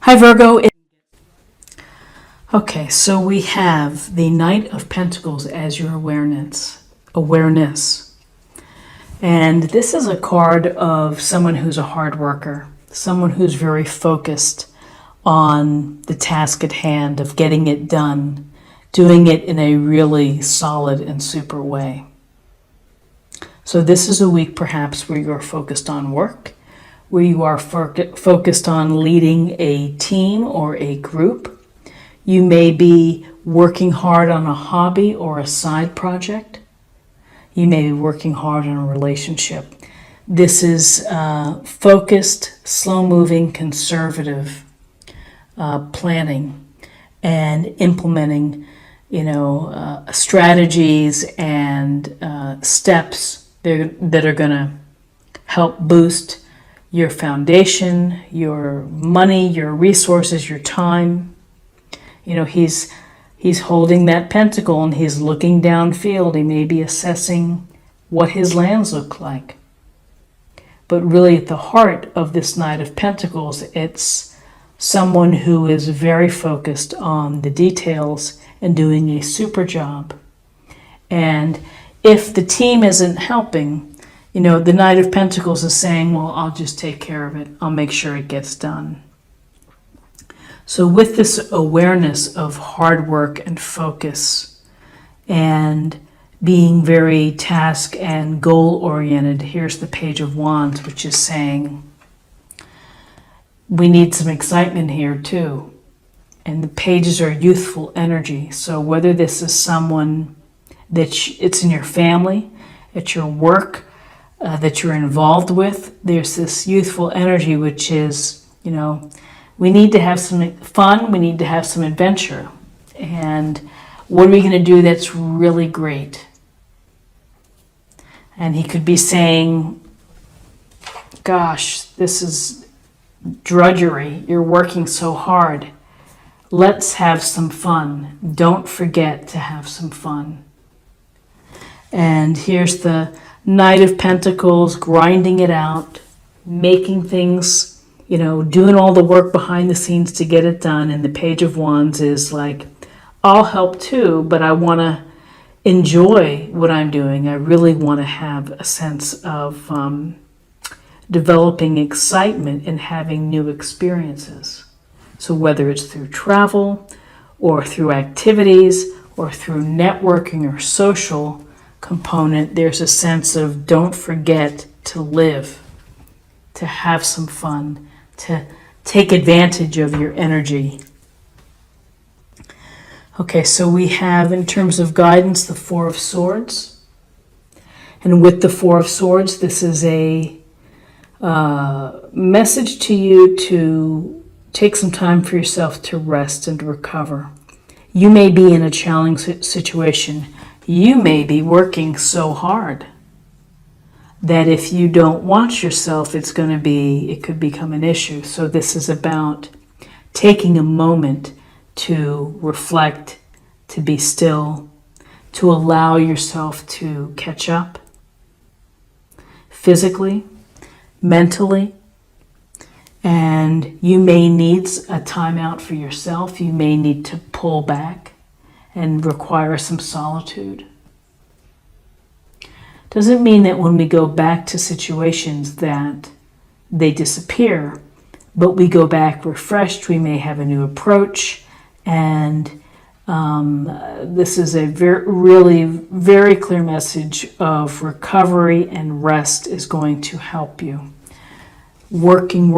Hi Virgo. Okay, so we have the Knight of Pentacles as your awareness. And this is a card of someone who's a hard worker, someone who's very focused on the task at hand of getting it done, doing it in a really solid and super way. So this is a week perhaps where you're focused on work, where you are focused on leading a team or a group. You may be working hard on a hobby or a side project. You may be working hard on a relationship. This is focused, slow-moving, conservative planning and implementing, strategies and steps that are going to help boost your foundation, your money, your resources, your time. He's holding that pentacle and he's looking downfield. He may be assessing what his lands look like. But really at the heart of this Knight of Pentacles, it's someone who is very focused on the details and doing a super job. And if the team isn't helping, the Knight of Pentacles is saying, well, I'll just take care of it. I'll make sure it gets done. So with this awareness of hard work and focus and being very task and goal-oriented, here's the Page of Wands, which is saying we need some excitement here too. And the pages are youthful energy. So whether this is someone that it's in your family, at your work, that you're involved with, there's this youthful energy, which is, we need to have some fun, we need to have some adventure. And what are we going to do that's really great? And he could be saying, gosh, this is drudgery. You're working so hard. Let's have some fun. Don't forget to have some fun. And here's the Knight of Pentacles, grinding it out, making things, doing all the work behind the scenes to get it done. And the Page of Wands is like, I'll help too, but I want to enjoy what I'm doing. I really want to have a sense of developing excitement and having new experiences. So whether it's through travel or through activities or through networking or social component, there's a sense of don't forget to live, to have some fun, to take advantage of your energy. Okay, so we have, in terms of guidance, the Four of Swords. And with the Four of Swords, this is a message to you to take some time for yourself to rest and to recover. You may be in a challenging situation. You may be working so hard that if you don't watch yourself, it could become an issue. So this is about taking a moment to reflect, to be still, to allow yourself to catch up physically, mentally, and you may need a timeout for yourself. You may need to pull back and require some solitude. Doesn't mean that when we go back to situations that they disappear, but we go back refreshed. We may have a new approach, and this is a really very clear message of recovery, and rest is going to help you. Working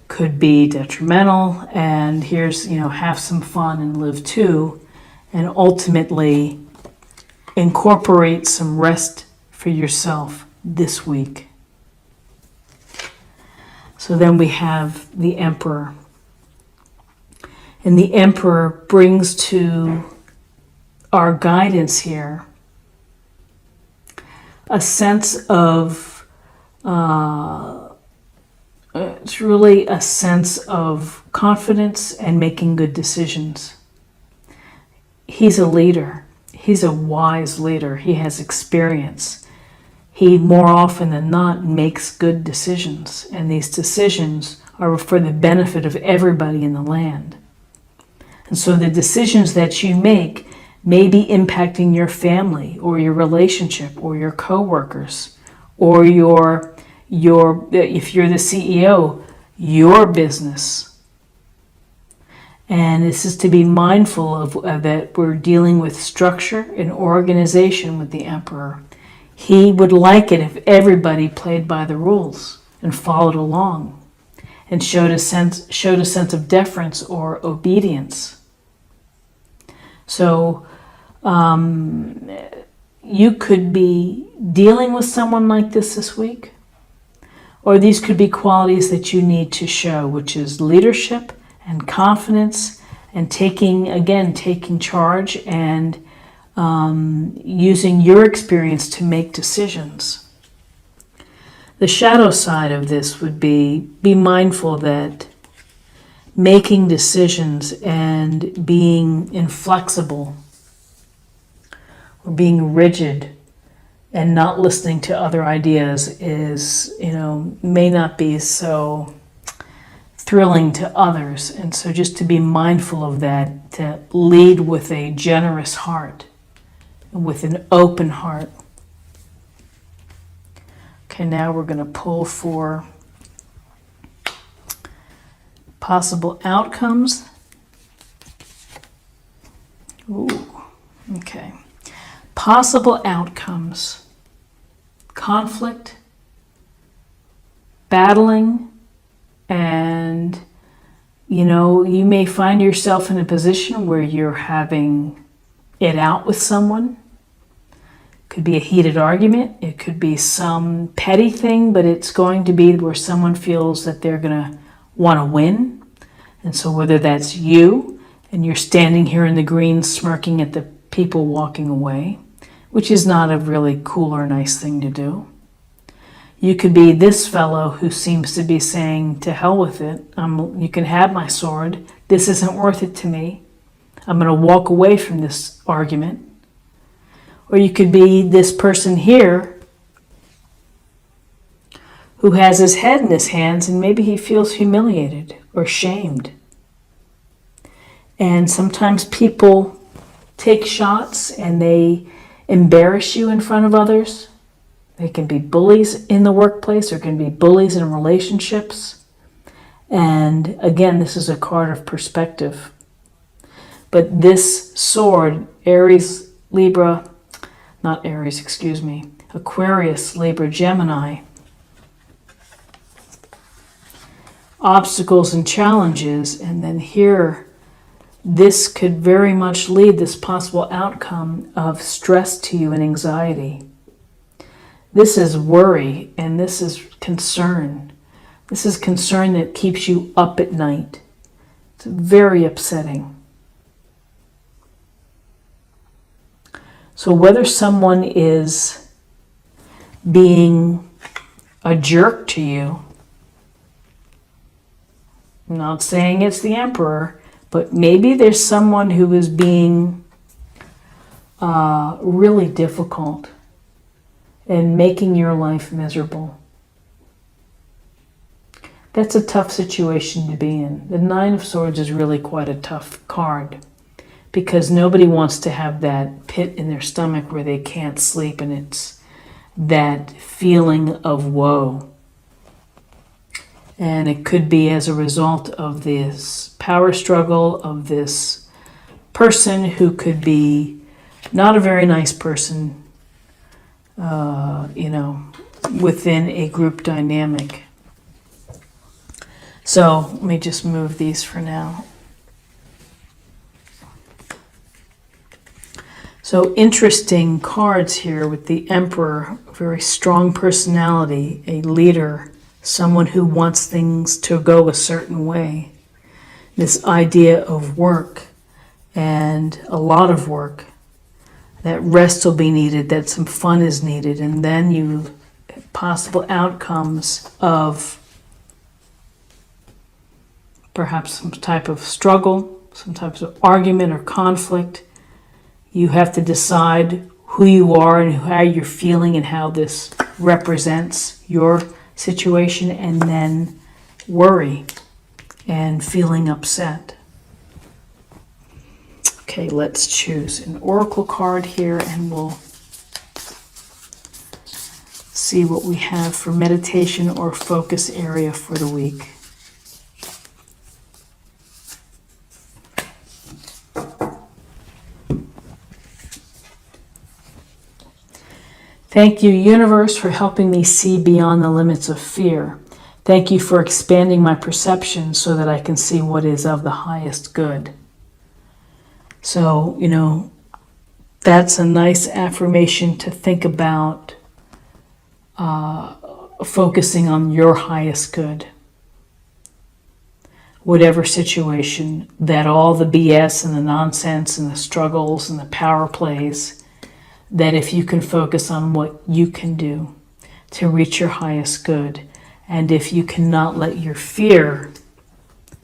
could be detrimental, and here's, have some fun and live too, and ultimately incorporate some rest for yourself this week. So then we have the Emperor. And the Emperor brings to our guidance here a sense of, it's really a sense of confidence and making good decisions. He's a leader. He's a wise leader. He has experience. He more often than not makes good decisions, and these decisions are for the benefit of everybody in the land. And so the decisions that you make may be impacting your family or your relationship or your coworkers or your if you're the CEO, your business. And this is to be mindful of that we're dealing with structure and organization with the Emperor. He would like it if everybody played by the rules and followed along and showed a sense of deference or obedience. So you could be dealing with someone like this week, or these could be qualities that you need to show, which is leadership and confidence and taking charge and using your experience to make decisions. The shadow side of this would be mindful that making decisions and being inflexible or being rigid and not listening to other ideas is, may not be so thrilling to others. And so just to be mindful of that, to lead with a generous heart, with an open heart. Okay, now we're going to pull for possible outcomes. Ooh, okay. Possible outcomes. Conflict, battling, and you may find yourself in a position where you're having it out with someone. It could be a heated argument. It could be some petty thing, but it's going to be where someone feels that they're going to want to win. And so whether that's you and you're standing here in the green smirking at the people walking away, which is not a really cool or nice thing to do. You could be this fellow who seems to be saying, to hell with it. You can have my sword. This isn't worth it to me. I'm going to walk away from this argument. Or you could be this person here who has his head in his hands and maybe he feels humiliated or shamed. And sometimes people take shots and they embarrass you in front of others. They can be bullies in the workplace or can be bullies in relationships. And again, this is a card of perspective. But this sword, Aquarius, Libra, Gemini, obstacles and challenges, and then here, this could very much lead this possible outcome of stress to you and anxiety. This is worry and this is concern. This is concern that keeps you up at night. It's very upsetting. So whether someone is being a jerk to you, I'm not saying it's the Emperor, but maybe there's someone who is being really difficult and making your life miserable. That's a tough situation to be in. The Nine of Swords is really quite a tough card because nobody wants to have that pit in their stomach where they can't sleep, and it's that feeling of woe. And it could be as a result of this power struggle of this person who could be not a very nice person, within a group dynamic. So let me just move these for now. So interesting cards here with the Emperor, very strong personality, a leader, someone who wants things to go a certain way. This idea of work and a lot of work, that rest will be needed, that some fun is needed, and then you possible outcomes of perhaps some type of struggle, some types of argument or conflict. You have to decide who you are and how you're feeling and how this represents your situation, and then worry and feeling upset. Okay, let's choose an oracle card here and we'll see what we have for meditation or focus area for the week. Thank you, universe, for helping me see beyond the limits of fear. Thank you for expanding my perception so that I can see what is of the highest good. So, that's a nice affirmation to think about, focusing on your highest good. Whatever situation, that all the BS and the nonsense and the struggles and the power plays, that if you can focus on what you can do to reach your highest good, and if you cannot let your fear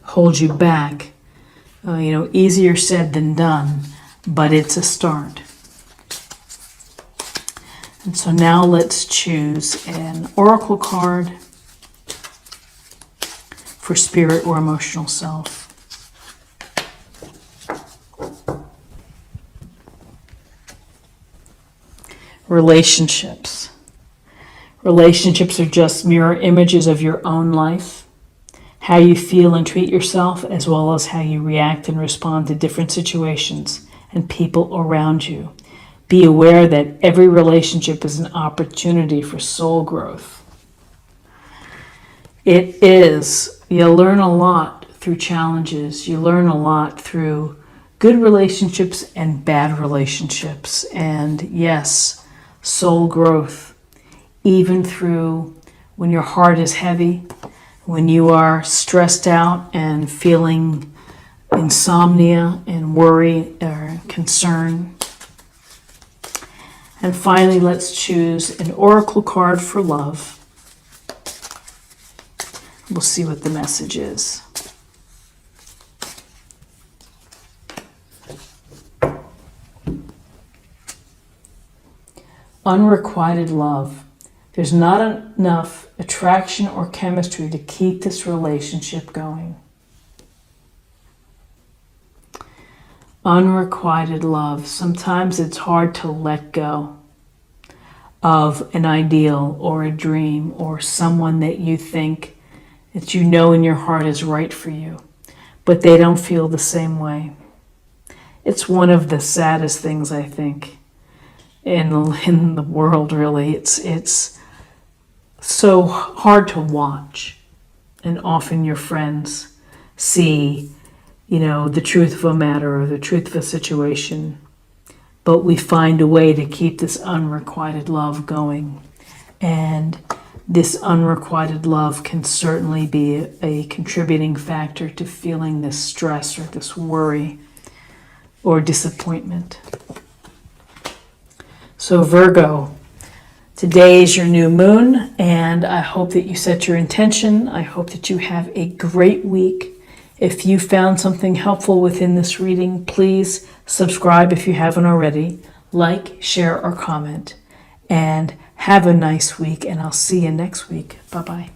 hold you back, easier said than done, but it's a start. And so now let's choose an oracle card for spirit or emotional self. Relationships. Relationships are just mirror images of your own life, how you feel and treat yourself, as well as how you react and respond to different situations and people around you. Be aware that every relationship is an opportunity for soul growth. It is. You learn a lot through challenges. You learn a lot through good relationships and bad relationships. And yes, soul growth, even through when your heart is heavy, when you are stressed out and feeling insomnia and worry or concern. And finally, let's choose an oracle card for love. We'll see what the message is. Unrequited love. There's not enough attraction or chemistry to keep this relationship going. Unrequited love. Sometimes it's hard to let go of an ideal or a dream or someone that you think that you know in your heart is right for you, but they don't feel the same way. It's one of the saddest things, I think, in the world, really. It's so hard to watch, and often your friends see, the truth of a matter or the truth of a situation, but we find a way to keep this unrequited love going. And this unrequited love can certainly be a contributing factor to feeling this stress or this worry or disappointment. So Virgo, today is your new moon, and I hope that you set your intention. I hope that you have a great week. If you found something helpful within this reading, please subscribe if you haven't already. Like, share, or comment. And have a nice week, and I'll see you next week. Bye-bye.